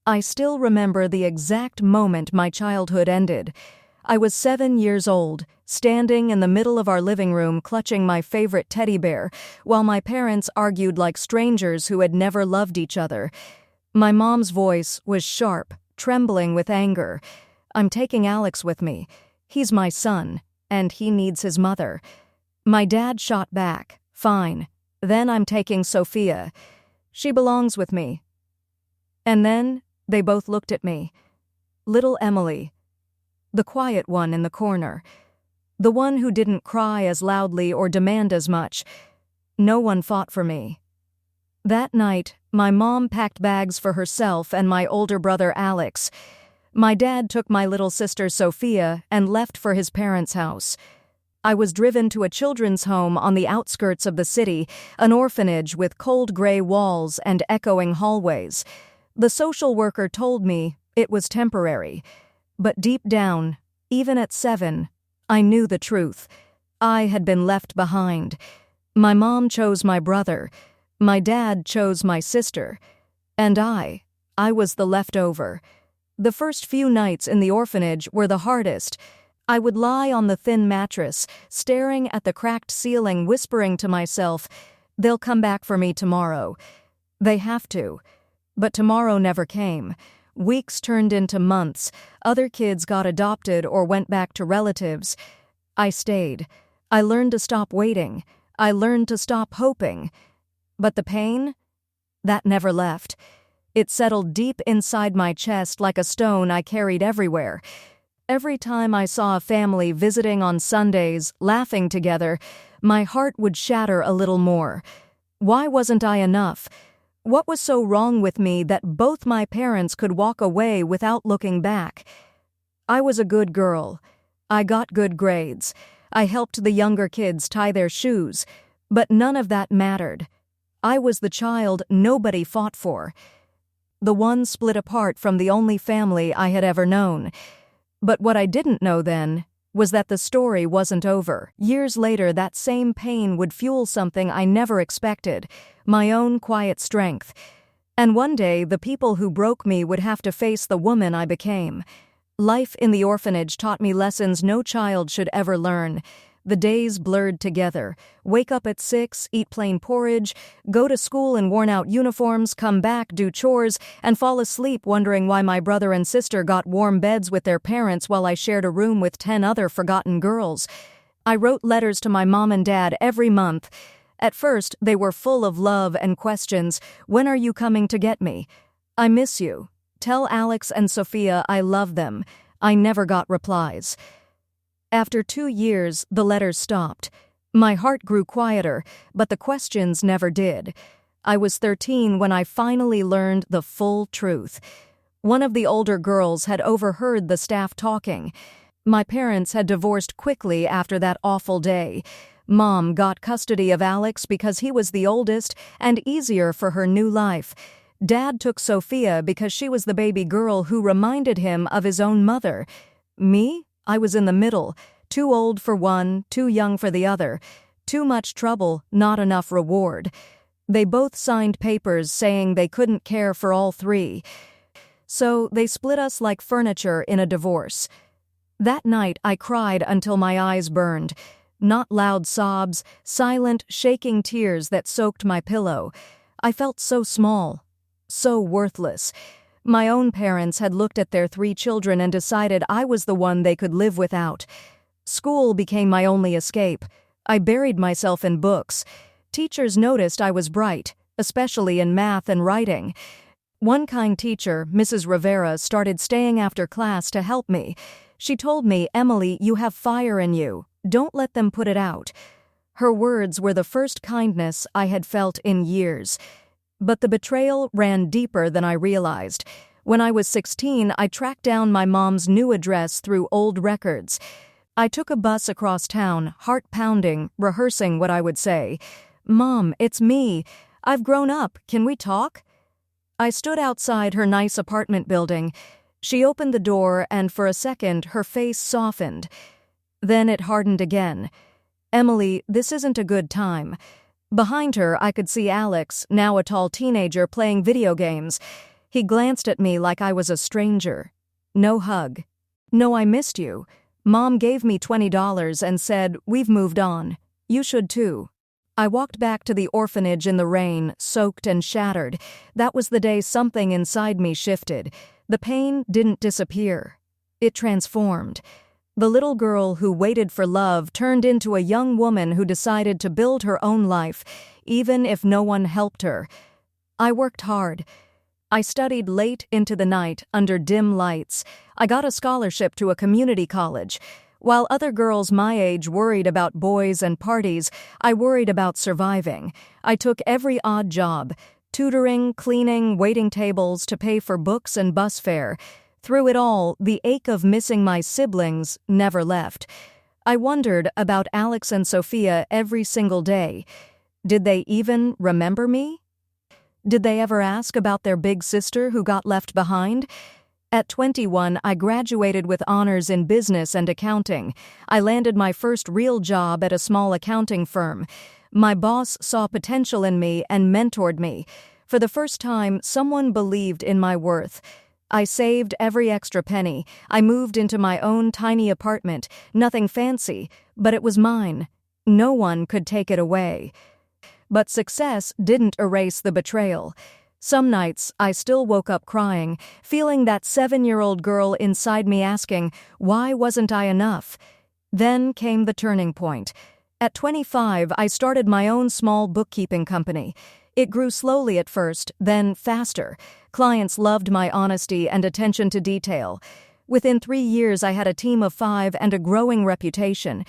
I still remember the exact moment my childhood ended. I was 7 years old, standing in the middle of our living room clutching my favorite teddy bear, while my parents argued like strangers who had never loved each other. My mom's voice was sharp, trembling with anger. "I'm taking Alex with me. He's my son, and he needs his mother." My dad shot back, "Fine. Then I'm taking Sophia. She belongs with me." And then they both looked at me. Little Emily, the quiet one in the corner, the one who didn't cry as loudly or demand as much. No one fought for me. That night, my mom packed bags for herself and my older brother Alex. My dad took my little sister Sophia and left for his parents' house. I was driven to a children's home on the outskirts of the city, an orphanage with cold gray walls and echoing hallways. The social worker told me it was temporary. But deep down, even at 7, I knew the truth. I had been left behind. My mom chose my brother. My dad chose my sister. And I was the leftover. The first few nights in the orphanage were the hardest. I would lie on the thin mattress, staring at the cracked ceiling, whispering to myself, "They'll come back for me tomorrow. They have to." But tomorrow never came. Weeks turned into months. Other kids got adopted or went back to relatives. I stayed. I learned to stop waiting. I learned to stop hoping. But the pain? That never left. It settled deep inside my chest like a stone I carried everywhere. Every time I saw a family visiting on Sundays, laughing together, my heart would shatter a little more. Why wasn't I enough? What was so wrong with me that both my parents could walk away without looking back? I was a good girl. I got good grades. I helped the younger kids tie their shoes. But none of that mattered. I was the child nobody fought for. The one split apart from the only family I had ever known. But what I didn't know then was that the story wasn't over. Years later, that same pain would fuel something I never expected, my own quiet strength. And one day, the people who broke me would have to face the woman I became. Life in the orphanage taught me lessons no child should ever learn. The days blurred together. Wake up at 6, eat plain porridge, go to school in worn-out uniforms, come back, do chores, and fall asleep wondering why my brother and sister got warm beds with their parents while I shared a room with 10 other forgotten girls. I wrote letters to my mom and dad every month. At first, they were full of love and questions. "When are you coming to get me? I miss you. Tell Alex and Sophia I love them." I never got replies. After 2 years, the letters stopped. My heart grew quieter, but the questions never did. I was 13 when I finally learned the full truth. One of the older girls had overheard the staff talking. My parents had divorced quickly after that awful day. Mom got custody of Alex because he was the oldest and easier for her new life. Dad took Sophia because she was the baby girl who reminded him of his own mother. Me? I was in the middle, too old for one, too young for the other. Too much trouble, not enough reward. They both signed papers saying they couldn't care for all three. So they split us like furniture in a divorce. That night I cried until my eyes burned. Not loud sobs, silent, shaking tears that soaked my pillow. I felt so small, so worthless. My own parents had looked at their 3 children and decided I was the one they could live without. School became my only escape. I buried myself in books. Teachers noticed I was bright, especially in math and writing. One kind teacher, Mrs. Rivera, started staying after class to help me. She told me, "Emily, you have fire in you. Don't let them put it out." Her words were the first kindness I had felt in years. But the betrayal ran deeper than I realized. When I was 16, I tracked down my mom's new address through old records. I took a bus across town, heart pounding, rehearsing what I would say. "Mom, it's me. I've grown up. Can we talk?" I stood outside her nice apartment building. She opened the door, and for a second, her face softened. Then it hardened again. "Emily, this isn't a good time." Behind her, I could see Alex, now a tall teenager, playing video games. He glanced at me like I was a stranger. No hug. No, I missed you. Mom gave me $20 and said, we've moved on. You should too. I walked back to the orphanage in the rain, soaked and shattered. That was the day something inside me shifted. The pain didn't disappear. It transformed. The little girl who waited for love turned into a young woman who decided to build her own life, even if no one helped her. I worked hard. I studied late into the night under dim lights. I got a scholarship to a community college. While other girls my age worried about boys and parties, I worried about surviving. I took every odd job, tutoring, cleaning, waiting tables to pay for books and bus fare. Through it all, the ache of missing my siblings never left. I wondered about Alex and Sophia every single day. Did they even remember me? Did they ever ask about their big sister who got left behind? At 21, I graduated with honors in business and accounting. I landed my first real job at a small accounting firm. My boss saw potential in me and mentored me. For the first time, someone believed in my worth. I saved every extra penny. I moved into my own tiny apartment. Nothing fancy, but it was mine. No one could take it away. But success didn't erase the betrayal. Some nights, I still woke up crying, feeling that 7-year-old girl inside me asking, why wasn't I enough? Then came the turning point. At 25, I started my own small bookkeeping company. It grew slowly at first, then faster. Clients loved my honesty and attention to detail. Within 3 years, I had a team of 5 and a growing reputation.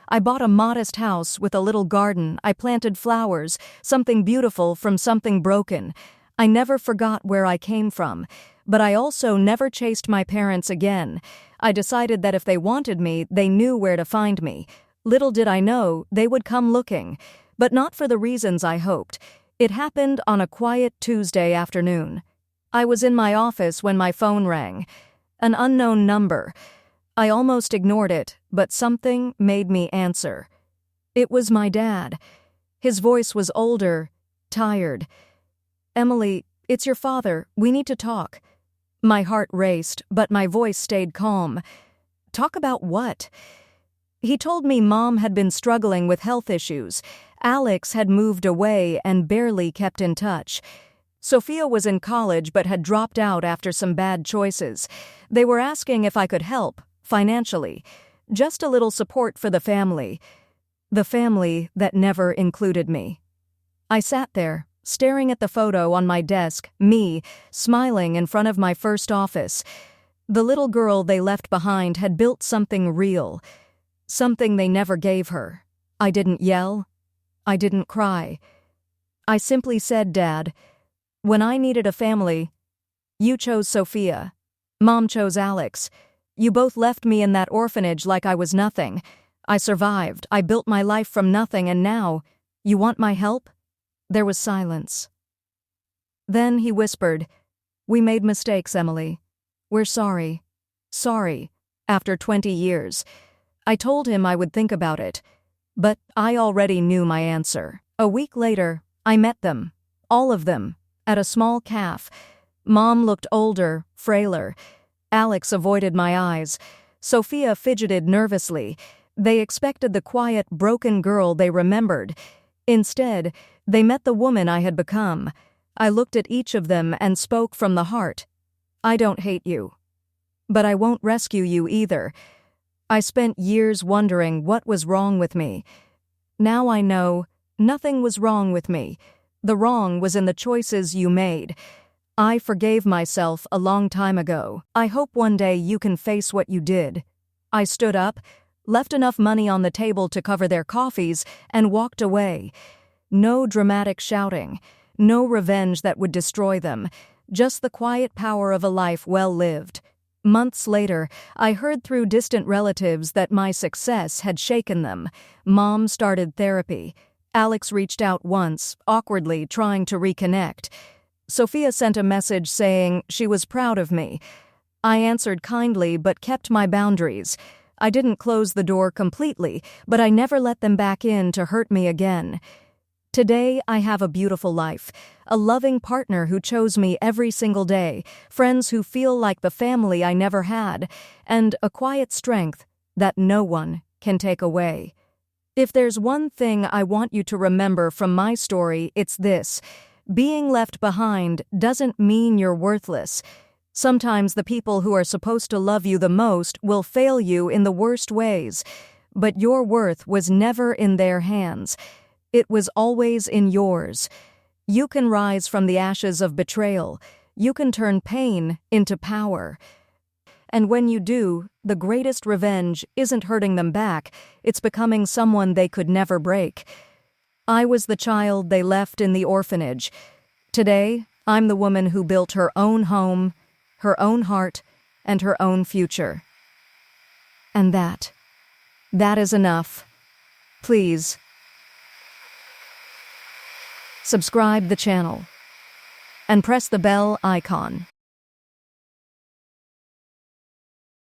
I bought a modest house with a little garden. I planted flowers, something beautiful from something broken. I never forgot where I came from, but I also never chased my parents again. I decided that if they wanted me, they knew where to find me. Little did I know, they would come looking, but not for the reasons I hoped. It happened on a quiet Tuesday afternoon. I was in my office when my phone rang. An unknown number. I almost ignored it, but something made me answer. It was my dad. His voice was older, tired. Emily, it's your father. We need to talk. My heart raced, but my voice stayed calm. Talk about what? He told me Mom had been struggling with health issues. Alex had moved away and barely kept in touch. Sophia was in college but had dropped out after some bad choices. They were asking if I could help, financially. Just a little support for the family. The family that never included me. I sat there, staring at the photo on my desk, me, smiling in front of my first office. The little girl they left behind had built something real. Something they never gave her. I didn't yell. I didn't cry. I simply said, Dad, when I needed a family, you chose Sophia. Mom chose Alex. You both left me in that orphanage like I was nothing. I survived. I built my life from nothing, and now, you want my help? There was silence. Then he whispered, we made mistakes, Emily. We're sorry. Sorry. After 20 years. I told him I would think about it. But I already knew my answer. A week later, I met them. All of them. At a small cafe. Mom looked older, frailer. Alex avoided my eyes. Sophia fidgeted nervously. They expected the quiet, broken girl they remembered. Instead, they met the woman I had become. I looked at each of them and spoke from the heart. I don't hate you. But I won't rescue you either. I spent years wondering what was wrong with me. Now I know nothing was wrong with me. The wrong was in the choices you made. I forgave myself a long time ago. I hope one day you can face what you did. I stood up, left enough money on the table to cover their coffees, and walked away. No dramatic shouting, no revenge that would destroy them, just the quiet power of a life well lived. Months later, I heard through distant relatives that my success had shaken them. Mom started therapy. Alex reached out once, awkwardly trying to reconnect. Sophia sent a message saying she was proud of me. I answered kindly but kept my boundaries. I didn't close the door completely, but I never let them back in to hurt me again. Today, I have a beautiful life, a loving partner who chose me every single day, friends who feel like the family I never had, and a quiet strength that no one can take away. If there's one thing I want you to remember from my story, it's this: being left behind doesn't mean you're worthless. Sometimes the people who are supposed to love you the most will fail you in the worst ways, but your worth was never in their hands. It was always in yours. You can rise from the ashes of betrayal. You can turn pain into power. And when you do, the greatest revenge isn't hurting them back, it's becoming someone they could never break. I was the child they left in the orphanage. Today, I'm the woman who built her own home, her own heart, and her own future. And that is enough. Please, subscribe the channel and press the bell icon.